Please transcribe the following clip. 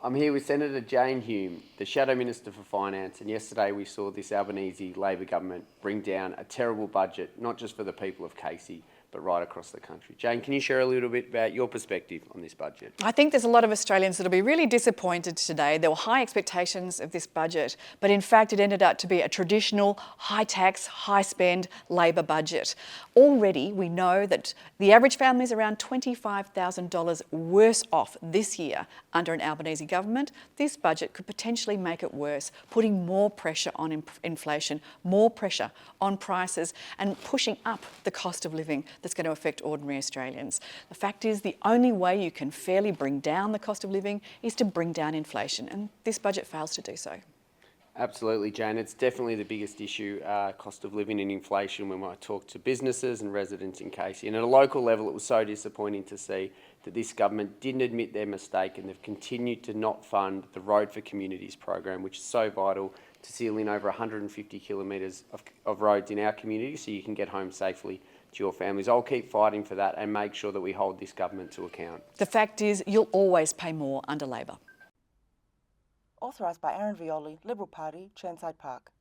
I'm here with Senator Jane Hume, the Shadow Minister for Finance, and yesterday we saw this Albanese Labor government bring down a terrible budget, not just for the people of Casey, but right across the country. Jane, can you share a little bit about your perspective on this budget? I think there's a lot of Australians that will be really disappointed today. There were high expectations of this budget, but in fact it ended up to be a traditional high-tax, high-spend Labor budget. Already we know that the average family is around $25,000 worse off this year under an Albanese government. This budget could potentially make it worse, putting more pressure on inflation, more pressure on prices, and pushing up the cost of living that's going to affect ordinary Australians. The fact is, the only way you can fairly bring down the cost of living is to bring down inflation, and this budget fails to do so. Absolutely, Jane. It's definitely the biggest issue, cost of living and inflation, when I talk to businesses and residents in Casey. And at a local level, it was so disappointing to see that this government didn't admit their mistake, and they've continued to not fund the Road for Communities program, which is so vital to seal in over 150 kilometres of roads in our community so you can get home safely to your families. I'll keep fighting for that and make sure that we hold this government to account. The fact is, you'll always pay more under Labor. Authorised by Aaron Violi, Liberal Party, Chermside Park.